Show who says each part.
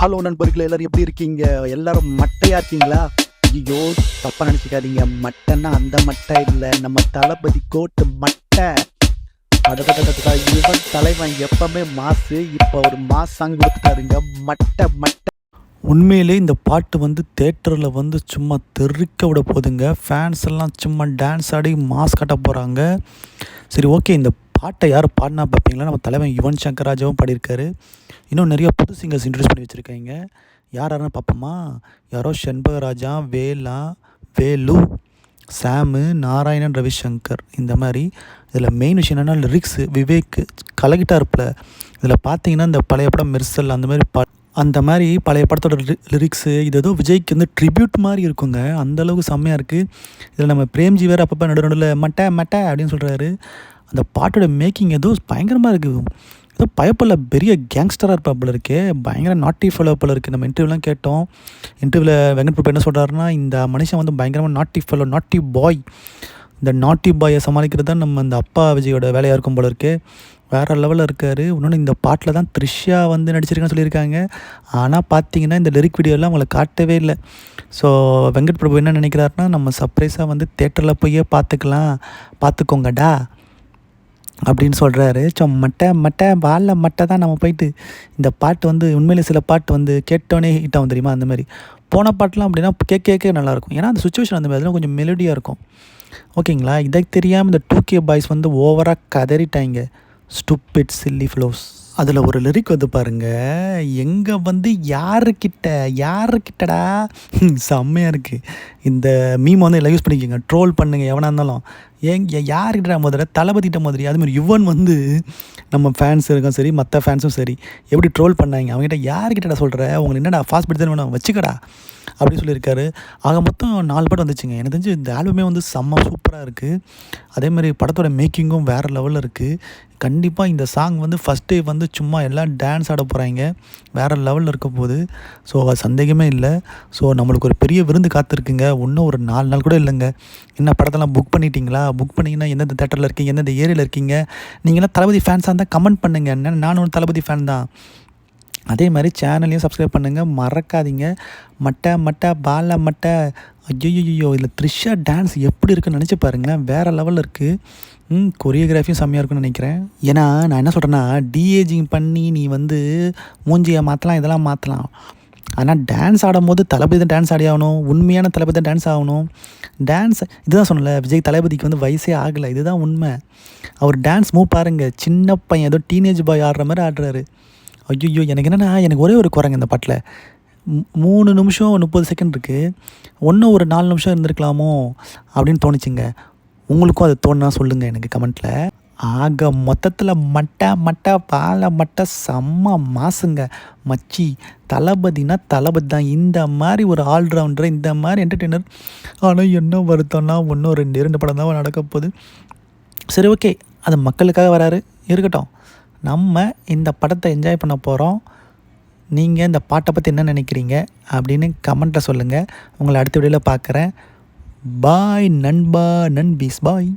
Speaker 1: Hello நண்பர்களே, எல்லாரும் எப்படி இருக்கீங்க? எல்லாரும் மட்டையா இருக்கீங்களா? ஐயோ, தப்பா நினைச்சுக்காதீங்க. மட்டைன்னா அந்த மட்டை இல்லை, நம்ம தளபதி கோட்டு மட்டை. அடடடடடா, இவன் தலைவன் எப்பவுமே மாசு. இப்போ ஒரு மாஸ் சாங் கொடுத்துட்டாருங்க. மட்டை மட்டை. உண்மையிலே இந்த பாட்டு வந்து தேட்டரில் வந்து சும்மா தெறிக்க விட போகுதுங்க. ஃபேன்ஸ் எல்லாம் சும்மா டான்ஸ் ஆடி மாஸ் கட்ட போகிறாங்க. சரி, ஓகே. இந்த பாட்டை யார் பாடினா பார்ப்பீங்களா? நம்ம தலைவன் யுவன் சங்கர் ராஜாவும் பாடியிருக்காரு. இன்னும் நிறைய புது சிங்கர்ஸ் இன்ட்ரடியூஸ் பண்ணி வச்சுருக்காங்க. யார் யாருன்னு பார்ப்போமா? யாரோ செண்பகராஜா, வேலு, சாமு, நாராயணன், ரவிசங்கர். இந்த மாதிரி இதில் மெயின் விஷயம் என்னென்னா லிரிக்ஸு. விவேக் கலக்கிட்டா இருப்பில். இதில் பார்த்தீங்கன்னா இந்த பழைய படம் மெர்சல் அந்த மாதிரி பழைய படத்தோட லிரிக்ஸு இது ஏதோ விஜய்க்கு வந்து ட்ரிபியூட் மாதிரி இருக்குங்க. அந்தளவுக்கு செம்மையாக இருக்குது. இதில் நம்ம பிரேம்ஜி வேறு அப்பப்போ நடுவில் மட்டை அப்படின்னு சொல்கிறாரு. அந்த பாட்டோட மேக்கிங் ஏதோ பயங்கரமாக இருக்குது. ஏதோ பயப்பில் பெரிய கேங்ஸ்டராக இருப்பாப்பில் இருக்கே. பயங்கர நாட்டி ஃபெலோ போல் இருக்குது. நம்ம இன்டர்வியூலாம் கேட்டோம். இன்டர்வியூவில் வெங்கட் பிரபு என்ன சொல்கிறாருன்னா, இந்த மனுஷன் வந்து பயங்கரமாக நாட்டி ஃபெலோ, நாட்டி பாய். இந்த நாட்டி பாயை சமாளிக்கிறது தான் நம்ம இந்த அப்பா விஜயோட வேலையாக இருக்கும் போல இருக்குது. வேறு லெவலில் இருக்கார். இன்னொன்று இந்த பாட்டில் தான் த்ரிஷா வந்து நடிச்சிருக்கேன்னு சொல்லியிருக்காங்க. ஆனால் பார்த்தீங்கன்னா இந்த லிரிக் வீடியோலாம் அவங்கள காட்டவே இல்லை. ஸோ வெங்கட் பிரபு என்ன நினைக்கிறாருன்னா, நம்ம சர்ப்ரைஸாக வந்து தேட்டரில் போயே பார்த்துக்கோங்கடா அப்படின்னு சொல்கிறாரு. ஸோ மட்டை மட்டை தான் நம்ம போயிட்டு இந்த பாட்டு வந்து உண்மையிலே சில பாட்டு வந்து கேட்டோன்னே ஹிட் ஆகும் தெரியுமா? அந்த மாதிரி போன பாட்டெலாம் அப்படின்னா கேட்க நல்லாயிருக்கும். ஏன்னா அந்த சுச்சுவேஷன் அந்த மாதிரி கொஞ்சம் மெலடியாக இருக்கும். ஓகேங்களா? இதை தெரியாமல் இந்த 2K பாய்ஸ் வந்து ஓவராக கதறிட்டாங்க. Stupid chilli flows. அதில் ஒரு லிரிக் வந்து பாருங்கள். எங்கே வந்து யாருக்கிட்டடா செம்மையாக இருக்குது. இந்த மீம் வந்து எல்லாம் யூஸ் பண்ணிக்கோங்க, ட்ரோல் பண்ணுங்கள் எவனாக இருந்தாலும். யார்கிட்ட முதல்ல தளபதிட்ட மாதிரி. அதுமாதிரி யுவன் வந்து நம்ம ஃபேன்ஸ் இருக்கும் சரி, மற்ற ஃபேன்ஸும் சரி, எப்படி ட்ரோல் பண்ணாங்க. அவங்ககிட்ட யார்கிட்டடா சொல்கிற, உங்களுக்கு என்னடா ஃபாஸ்ட் பீட் தான் வேணும், வச்சுக்கடா அப்படின்னு சொல்லியிருக்காரு. ஆக மொத்தம் 4 பாட்டு வந்துச்சுங்க. எனக்கு தெரிஞ்சு இந்த ஆல்பமே வந்து செம்ம சூப்பராக இருக்குது. அதேமாதிரி படத்தோட மேக்கிங்கும் வேறு லெவலில் இருக்குது. கண்டிப்பாக இந்த சாங் வந்து ஃபஸ்ட் டே வந்து சும்மா எல்லாம் டான்ஸ் ஆட போகிறாங்க. வேறு லெவலில் இருக்க போகுது. ஸோ அது சந்தேகமே இல்லை. ஸோ நம்மளுக்கு ஒரு பெரிய விருந்து காத்திருக்குங்க. இன்னும் ஒரு 4 நாள் கூட இல்லைங்க. என்ன படத்தெல்லாம் புக் பண்ணிட்டீங்களா? புக் பண்ணிங்கன்னா எந்தெந்த தேட்டரில் இருக்கீங்க, எந்தெந்த ஏரியாவில் இருக்கீங்க? நீங்களாம் தளபதி ஃபேன்ஸாக இருந்தால் கமெண்ட் பண்ணுங்கள். என்ன, நானும் ஒரு தளபதி ஃபேன் தான். அதே மாதிரி சேனலையும் சப்ஸ்கிரைப் பண்ணுங்கள், மறக்காதீங்க. மட்டை மட்டை. ஐயோ, இதில் த்ரிஷா டான்ஸ் எப்படி இருக்குன்னு நினச்சி பாருங்களேன். வேறு லெவலில் இருக்குது. கொரியோகிராஃபியும் செம்மையாக இருக்குன்னு நினைக்கிறேன். ஏன்னா நான் என்ன சொல்கிறேன்னா, டிஏஜிங் பண்ணி நீ வந்து மூஞ்சியை மாற்றலாம், இதெல்லாம் மாற்றலாம். ஆனால் டான்ஸ் ஆடும்போது தளபதி தான் டான்ஸ் ஆடி ஆகணும். உண்மையான தளபதி தான் டான்ஸ் ஆகணும். டான்ஸ் இதுதான் சொன்னல, விஜய் தளபதிக்கு வந்து வயசே ஆகலை. இதுதான் உண்மை. அவர் டான்ஸ் மூவ் பாருங்கள். சின்ன பையன் ஏதோ டீனேஜ் பாய் ஆடுற மாதிரி ஆடுறாரு. ஐயோ, எனக்கு ஒரே ஒரு குறைங்க இந்த பாட்டில். 3 நிமிஷம் 30 செகண்ட் இருக்குது. ஒன்றும் ஒரு 4 நிமிஷம் இருந்திருக்கலாமோ அப்படின்னு தோணுச்சுங்க. உங்களுக்கும் அது தோணுனா சொல்லுங்கள் எனக்கு கமெண்ட்டில். ஆக மொத்தத்தில் மட்டை செம்ம மாசுங்க. மச்சி தளபதினா தளபதி தான். இந்த மாதிரி ஒரு ஆல்ரவுண்டர், இந்த மாதிரி என்டர்டெய்னர். ஆனால் என்ன வருத்தம்னா, இன்னும் 2 படம் தான் நடக்க போகுது. சரி, ஓகே. அது மக்களுக்காக வராரு, இருக்கட்டும். நம்ம இந்த படத்தை என்ஜாய் பண்ண போகிறோம். நீங்கள் இந்த பாட்டை பற்றி என்ன நினைக்கிறீங்க அப்படின்னு கமெண்ட்டில் சொல்லுங்கள். உங்களை அடுத்த வீடியோவில் பார்க்குறேன். பாய் நண்பா, நண்பீஸ் பாய்.